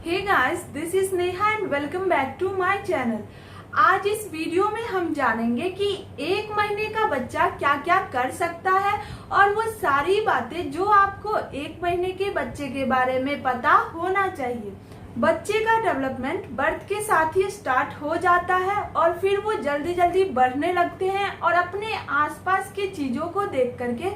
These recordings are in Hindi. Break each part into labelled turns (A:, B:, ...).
A: Hey guys, this is Neha and welcome back to my channel. आज इस वीडियो में हम जानेंगे कि एक महीने का बच्चा क्या क्या कर सकता है और वो सारी बातें जो आपको एक महीने के बच्चे के बारे में पता होना चाहिए। बच्चे का डेवलपमेंट बर्थ के साथ ही स्टार्ट हो जाता है और फिर वो जल्दी जल्दी बढ़ने लगते हैं और अपने आसपास की चीजों को देख करके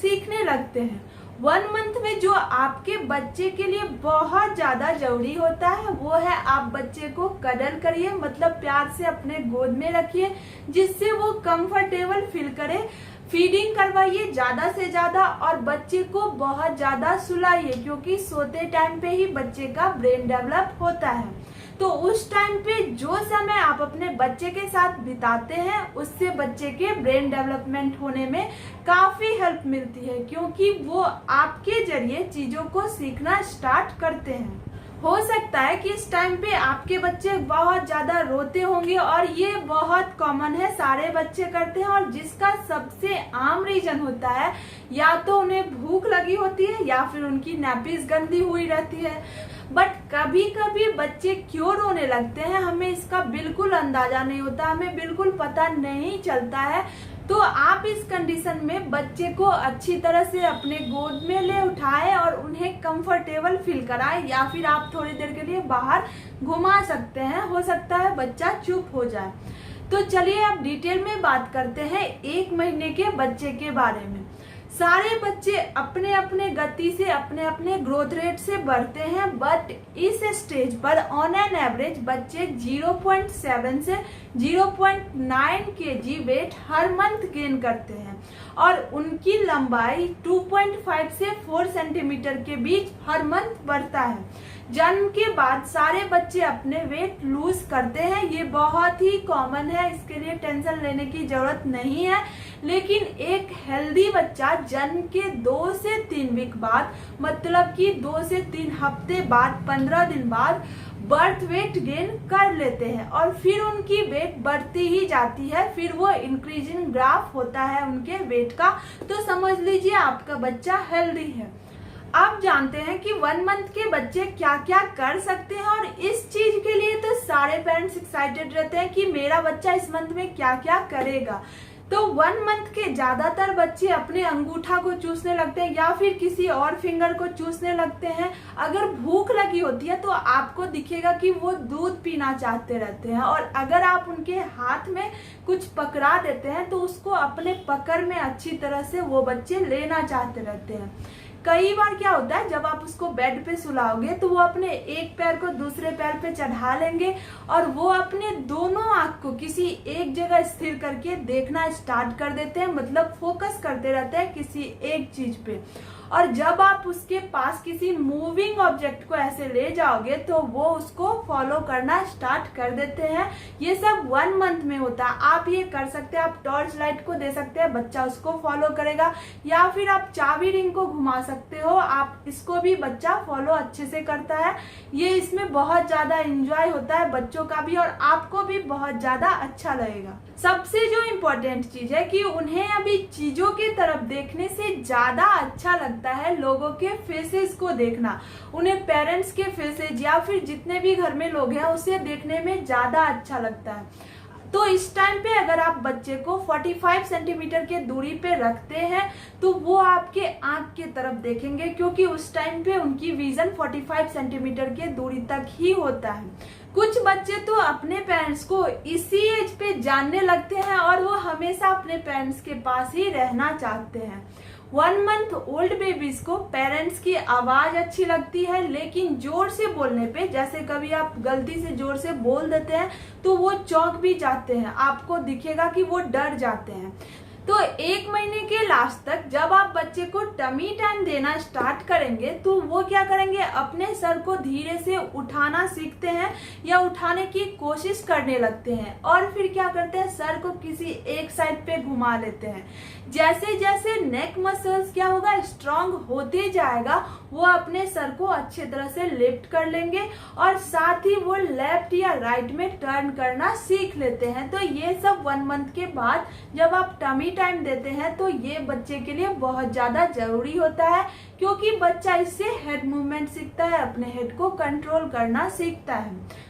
A: सीखने लगते हैं। 1 मंथ में जो आपके बच्चे के लिए बहुत ज्यादा जरूरी होता है वो है आप बच्चे को कडल करिए, मतलब प्यार से अपने गोद में रखिए जिससे वो कंफर्टेबल फील करे। फीडिंग करवाइए ज्यादा से ज्यादा और बच्चे को बहुत ज्यादा सुलाइए क्योंकि सोते टाइम पे ही बच्चे का ब्रेन डेवलप होता है। तो उस टाइम पे जो समय आप अपने बच्चे के साथ बिताते हैं उससे बच्चे के ब्रेन डेवलपमेंट होने में काफी हेल्प मिलती है क्योंकि वो आपके जरिए चीजों को सीखना स्टार्ट करते हैं। हो सकता है कि इस टाइम पे आपके बच्चे बहुत ज्यादा रोते होंगे और ये बहुत कॉमन है, सारे बच्चे करते हैं और जिसका सबसे आम रीजन होता है या तो उन्हें भूख लगी होती है या फिर उनकी नैपीज गंदी हुई रहती है। बट कभी कभी बच्चे क्यों रोने लगते हैं हमें इसका बिल्कुल अंदाजा नहीं होता, हमें बिल्कुल पता नहीं चलता है। तो आप इस कंडीशन में बच्चे को अच्छी तरह से अपने गोद में ले उठाएं और उन्हें कंफर्टेबल फील कराएं या फिर आप थोड़ी देर के लिए बाहर घुमा सकते हैं, हो सकता है बच्चा चुप हो जाए। तो चलिए अब डिटेल में बात करते हैं 1 महीने के बच्चे के बारे में। सारे बच्चे अपने अपने गति से अपने अपने ग्रोथ रेट से बढ़ते हैं, बट इस स्टेज पर ऑन एन एवरेज बच्चे 0.7 से 0.9 kg वेट हर मंथ गेन करते हैं और उनकी लंबाई 2.5 से 4 सेंटीमीटर के बीच हर मंथ बढ़ता है। जन्म के बाद सारे बच्चे अपने वेट लूज करते हैं, ये बहुत ही कॉमन है, इसके लिए टेंशन लेने की जरूरत नहीं है। लेकिन एक हेल्दी बच्चा जन्म के 2 से 3 वीक बाद, मतलब कि 2 से 3 हफ्ते बाद, 15 दिन बाद बर्थ वेट गेन कर लेते हैं और फिर उनकी वेट बढ़ती ही जाती है, फिर वो इंक्रीजिंग ग्राफ होता है उनके वेट का। तो समझ लीजिए आपका बच्चा हेल्दी है। अब जानते हैं कि 1 मंथ के बच्चे क्या क्या कर सकते हैं और इस चीज के लिए तो सारे पेरेंट्स एक्साइटेड रहते हैं कि मेरा बच्चा इस मंथ में क्या क्या करेगा। तो 1 मंथ के ज्यादातर बच्चे अपने अंगूठा को चूसने लगते हैं या फिर किसी और फिंगर को चूसने लगते हैं। अगर भूख लगी होती है तो आपको दिखेगा कि वो दूध पीना चाहते रहते हैं और अगर आप उनके हाथ में कुछ पकड़ा देते हैं तो उसको अपने पकड़ में अच्छी तरह से वो बच्चे लेना चाहते रहते हैं। कई बार क्या होता है जब आप उसको बेड पे सुलाओगे तो वो अपने एक पैर को दूसरे पैर पे चढ़ा लेंगे और वो अपने दोनों आंख को किसी एक जगह स्थिर करके देखना स्टार्ट कर देते हैं, मतलब फोकस करते रहते हैं किसी एक चीज पे। और जब आप उसके पास किसी मूविंग ऑब्जेक्ट को ऐसे ले जाओगे तो वो उसको फॉलो करना स्टार्ट कर देते हैं। ये सब 1 मंथ में होता है। आप ये कर सकते हैं, आप टॉर्च लाइट को दे सकते हैं, बच्चा उसको फॉलो करेगा, या फिर आप चाबी रिंग को घुमा सकते हो, आप इसको भी बच्चा फॉलो अच्छे से करता है। ये इसमें बहुत ज्यादा एंजॉय होता है बच्चों का भी और आपको भी बहुत ज्यादा अच्छा लगेगा। सबसे जो इम्पोर्टेंट चीज है कि उन्हें अभी चीजों की तरफ देखने से ज्यादा अच्छा लगता है लोगों के फेसेस को देखना। उन्हें पेरेंट्स के फेसेस या फिर जितने भी घर में लोग हैं उसे देखने में ज्यादा अच्छा लगता है। तो इस टाइम पे अगर आप बच्चे को 45 सेंटीमीटर के दूरी पे रखते हैं तो वो आपके आंख की तरफ देखेंगे क्योंकि उस टाइम पे उनकी विजन 45 सेंटीमीटर के दूरी तक ही होता है। कुछ बच्चे तो अपने पेरेंट्स को इसी एज पे जानने लगते हैं और वो हमेशा अपने पेरेंट्स के पास ही रहना चाहते हैं। 1 मंथ ओल्ड बेबीज को पेरेंट्स की आवाज अच्छी लगती है, लेकिन जोर से बोलने पे, जैसे कभी आप गलती से जोर से बोल देते हैं तो वो चौंक भी जाते हैं, आपको दिखेगा कि वो डर जाते हैं। तो 1 महीने के लास्ट तक जब आप बच्चे को टमी टाइम देना स्टार्ट करेंगे तो वो क्या करेंगे, अपने सर को धीरे से उठाना सीखते हैं या उठाने की कोशिश करने लगते हैं और फिर क्या करते हैं, सर को किसी एक साइड पे घुमा लेते हैं। जैसे जैसे नेक मसल्स क्या होगा, स्ट्रांग होते जाएगा, वो अपने सर को अच्छे तरह से लिफ्ट कर लेंगे और साथ ही वो लेफ्ट या राइट में टर्न करना सीख लेते हैं। तो ये सब 1 मंथ के बाद जब आप टमी टाइम देते हैं तो ये बच्चे के लिए बहुत ज्यादा जरूरी होता है, क्योंकि बच्चा इससे हेड मूवमेंट सीखता है, अपने हेड को कंट्रोल करना सीखता है।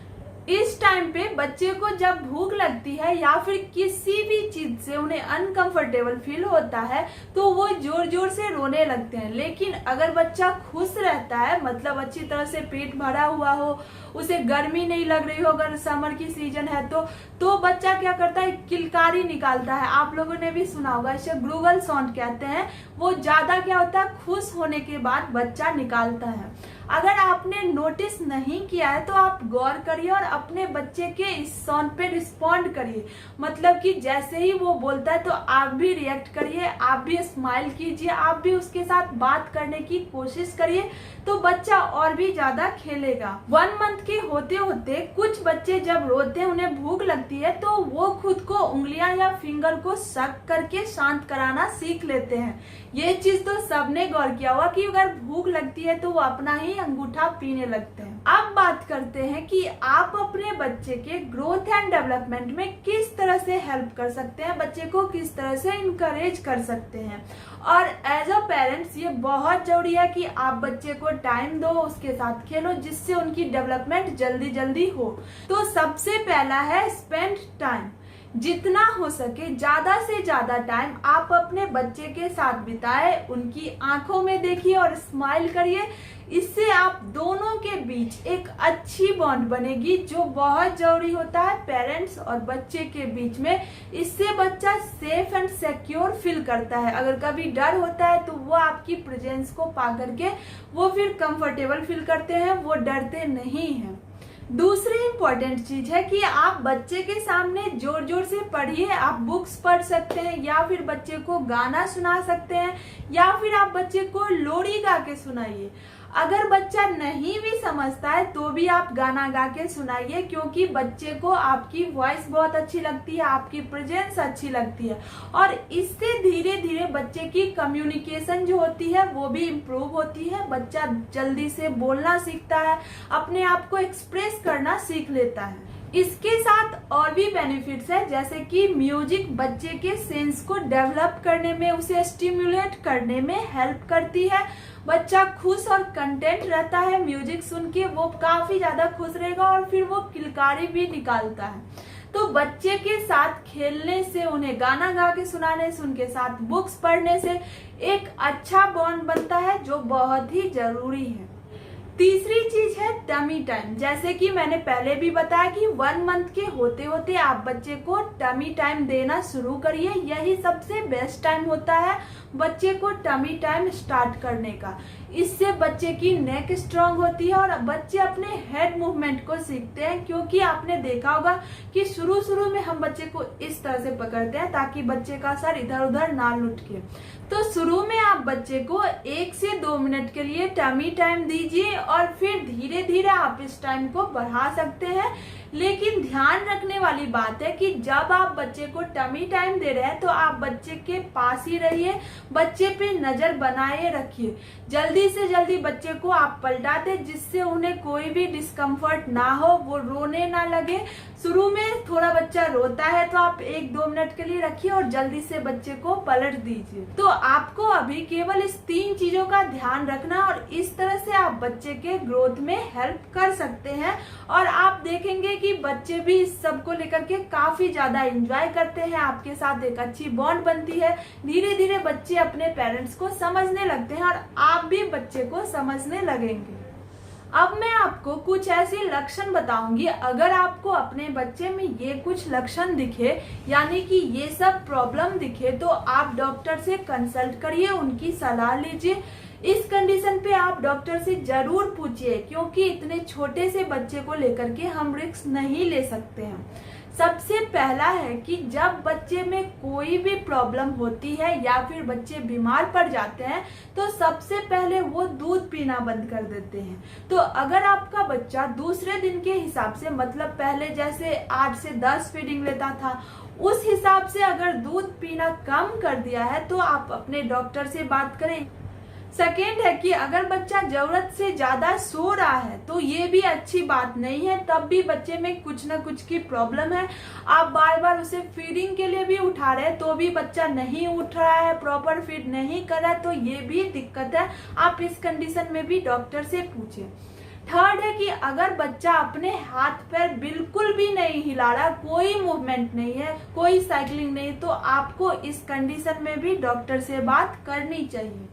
A: इस टाइम पे बच्चे को जब भूख लगती है या फिर किसी भी चीज से उन्हें अनकंफर्टेबल फील होता है तो वो जोर जोर से रोने लगते हैं। लेकिन अगर बच्चा खुश रहता है, मतलब अच्छी तरह से पेट भरा हुआ हो, उसे गर्मी नहीं लग रही हो, अगर समर की सीजन है तो बच्चा क्या करता है, किलकारी निकालता है। आप लोगों ने भी सुना होगा, इसे ग्रुगल साउंड कहते हैं। वो ज्यादा क्या होता है, खुश होने के बाद बच्चा निकालता है। अगर आपने नोटिस नहीं किया है तो आप गौर करिए और अपने बच्चे के इस साउंड पे रिस्पॉन्ड करिए। मतलब कि जैसे ही वो बोलता है तो आप भी रिएक्ट करिए, आप भी स्माइल कीजिए, आप भी उसके साथ बात करने की कोशिश करिए, तो बच्चा और भी ज्यादा खेलेगा। 1 मंथ के होते होते कुछ बच्चे जब रोते हैं, उन्हें भूख लगती है, तो वो खुद को उंगलियां या फिंगर को सक करके शांत कराना सीख लेते हैं। ये चीज तो सबने गौर किया होगा कि अगर भूख लगती है तो वो अपना ही अंगूठा पीने लगते हैं। अब बात करते हैं कि आप अपने बच्चे के ग्रोथ एंड डेवलपमेंट में किस तरह से हेल्प कर सकते हैं, बच्चे को किस तरह से इनकरेज कर सकते हैं। और एज अ पेरेंट्स ये बहुत जरूरी है कि आप बच्चे को टाइम दो, उसके साथ खेलो, जिससे उनकी डेवलपमेंट जल्दी जल्दी हो। तो सबसे पहला है स्पेंड टाइम। जितना हो सके ज्यादा से ज्यादा टाइम आप अपने बच्चे के साथ बिताएं, उनकी आंखों में देखिए और स्माइल करिए। इससे आप दोनों के बीच एक अच्छी बॉन्ड बनेगी, जो बहुत जरूरी होता है पेरेंट्स और बच्चे के बीच में। इससे बच्चा सेफ एंड सिक्योर फील करता है। अगर कभी डर होता है तो वो आपकी प्रेजेंस को पा करके वो फिर कंफर्टेबल फील करते हैं, वो डरते नहीं हैं। दूसरी इम्पोर्टेंट चीज है कि आप बच्चे के सामने जोर जोर से पढ़िए। आप बुक्स पढ़ सकते हैं, या फिर बच्चे को गाना सुना सकते हैं, या फिर आप बच्चे को लोरी गा के सुनाइए। अगर बच्चा नहीं भी समझता है तो भी आप गाना गा के सुनाइए, क्योंकि बच्चे को आपकी वॉइस बहुत अच्छी लगती है, आपकी प्रेजेंस अच्छी लगती है, और इससे धीरे धीरे बच्चे की कम्युनिकेशन जो होती है वो भी इम्प्रूव होती है। बच्चा जल्दी से बोलना सीखता है, अपने आप को एक्सप्रेस करना सीख लेता है। इसके साथ और भी बेनिफिट्स है, जैसे कि म्यूजिक बच्चे के सेंस को डेवलप करने में, उसे स्टिमुलेट करने में हेल्प करती है। बच्चा खुश और कंटेंट रहता है, म्यूजिक सुन के वो काफी ज्यादा खुश रहेगा और फिर वो किलकारी भी निकालता है। तो बच्चे के साथ खेलने से, उन्हें गाना गा के सुनाने से, उनके साथ बुक्स पढ़ने से एक अच्छा बॉन्ड बनता है, जो बहुत ही जरूरी है। तीसरी चीज है टमी टाइम। जैसे कि मैंने पहले भी बताया कि 1 मंथ के होते होते आप बच्चे को टमी टाइम देना शुरू करिए। यही सबसे बेस्ट टाइम होता है बच्चे को टमी टाइम स्टार्ट करने का। इससे बच्चे की नेक स्ट्रांग होती है और बच्चे अपने हेड मूवमेंट को सीखते हैं, क्योंकि आपने देखा होगा कि शुरू में हम बच्चे को इस तरह से पकड़ते हैं ताकि बच्चे का सर इधर उधर ना लुढ़के। तो शुरू में आप बच्चे को 1 से 2 मिनट के लिए टमी टाइम दीजिए और फिर धीरे धीरे आप इस टाइम को बढ़ा सकते हैं। लेकिन ध्यान रखने वाली बात है कि जब आप बच्चे को टमी टाइम दे रहे हैं तो आप बच्चे के पास ही रहिए, बच्चे पे नजर बनाए रखिए। जल्दी से जल्दी बच्चे को आप पलटा दें, जिससे उन्हें कोई भी डिस्कम्फर्ट ना हो, वो रोने ना लगे। शुरू में थोड़ा बच्चा रोता है तो आप 1-2 मिनट के लिए रखिए और जल्दी से बच्चे को पलट दीजिए। तो आपको अभी केवल इस 3 चीजों का ध्यान रखना, और इस तरह से आप बच्चे के ग्रोथ में हेल्प कर सकते हैं। और आप देखेंगे कि बच्चे भी इस सब को लेकर के काफी ज्यादा एंजॉय करते हैं, आपके साथ एक अच्छी बॉन्ड बनती है। धीरे धीरे बच्चे अपने पेरेंट्स को समझने लगते हैं और आप भी बच्चे को समझने लगेंगे। अब मैं आपको कुछ ऐसे लक्षण बताऊंगी, अगर आपको अपने बच्चे में ये कुछ लक्षण दिखे, यानी कि ये सब प्रॉब्लम दिखे, तो आप डॉक्टर से कंसल्ट करिए, उनकी सलाह लीजिए। इस कंडीशन पे आप डॉक्टर से जरूर पूछिए, क्योंकि इतने छोटे से बच्चे को लेकर के हम रिस्क नहीं ले सकते हैं। सबसे पहला है कि जब बच्चे में कोई भी प्रॉब्लम होती है या फिर बच्चे बीमार पड़ जाते हैं तो सबसे पहले वो दूध पीना बंद कर देते हैं। तो अगर आपका बच्चा दूसरे दिन के हिसाब से, मतलब पहले जैसे 8 से 10 फीडिंग लेता था, उस हिसाब से अगर दूध पीना कम कर दिया है तो आप अपने डॉक्टर से बात करें। सेकेंड है कि अगर बच्चा जरूरत से ज्यादा सो रहा है तो ये भी अच्छी बात नहीं है, तब भी बच्चे में कुछ ना कुछ की प्रॉब्लम है। आप बार बार उसे फीडिंग के लिए भी उठा रहे हैं तो भी बच्चा नहीं उठ रहा है, प्रॉपर फीड नहीं कर रहा है, तो ये भी दिक्कत है। आप इस कंडीशन में भी डॉक्टर से पूछें। थर्ड है कि अगर बच्चा अपने हाथ पैर बिल्कुल भी नहीं हिला रहा, कोई मूवमेंट नहीं है, कोई साइकिलिंग नहीं, तो आपको इस कंडीशन में भी डॉक्टर से बात करनी चाहिए।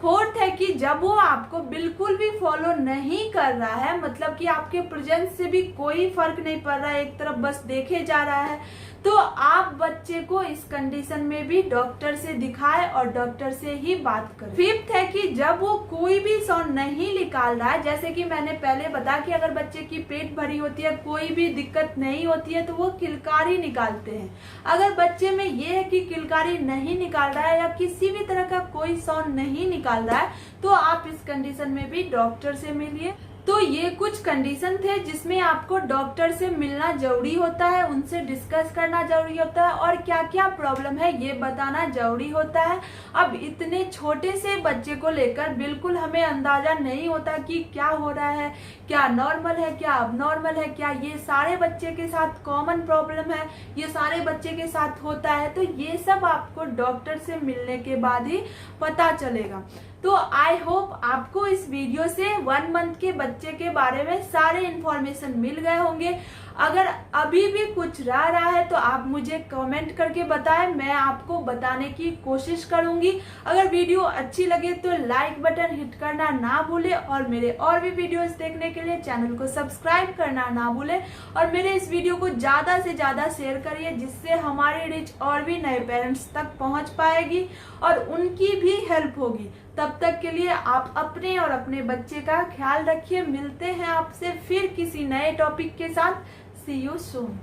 A: फोर्थ है कि जब वो आपको बिल्कुल भी फॉलो नहीं कर रहा है, मतलब कि आपके प्रेजेंस से भी कोई फर्क नहीं पड़ रहा है, एक तरफ बस देखे जा रहा है, तो आप बच्चे को इस कंडीशन में भी डॉक्टर से दिखाएं और डॉक्टर से ही बात करें। फिफ्थ है कि जब वो कोई भी साउंड नहीं निकाल रहा है, जैसे कि मैंने पहले बताया कि अगर बच्चे की पेट भरी होती है, कोई भी दिक्कत नहीं होती है, तो वो किलकारी निकालते हैं। अगर बच्चे में ये है कि किलकारी नहीं निकाल रहा है या किसी भी तरह का कोई साउंड नहीं निकाल रहा है, तो आप इस कंडीशन में भी डॉक्टर से मिलिए। तो ये कुछ कंडीशन थे जिसमें आपको डॉक्टर से मिलना जरूरी होता है, उनसे डिस्कस करना जरूरी होता है और क्या क्या प्रॉब्लम है ये बताना जरूरी होता है। अब इतने छोटे से बच्चे को लेकर बिल्कुल हमें अंदाजा नहीं होता कि क्या हो रहा है, क्या नॉर्मल है, क्या अबनॉर्मल है, क्या ये सारे बच्चे के साथ कॉमन प्रॉब्लम है, ये सारे बच्चे के साथ होता है, तो ये सब आपको डॉक्टर से मिलने के बाद ही पता चलेगा। तो आई होप आपको इस वीडियो से 1 मंथ के बच्चे के बारे में सारे इन्फॉर्मेशन मिल गए होंगे। अगर अभी भी कुछ रह रहा है तो आप मुझे कमेंट करके बताएं, मैं आपको बताने की कोशिश करूंगी। अगर वीडियो अच्छी लगे तो लाइक बटन हिट करना ना भूले और मेरे और भी वीडियोस देखने के लिए चैनल को सब्सक्राइब करना ना भूले और मेरे इस वीडियो को ज्यादा से ज्यादा शेयर करिए, जिससे हमारी रीच और भी नए पेरेंट्स तक पहुंच पाएगी और उनकी भी हेल्प होगी। तब तक के लिए आप अपने और अपने बच्चे का ख्याल रखिए। मिलते हैं आपसे फिर किसी नए टॉपिक के साथ। सी यू सून।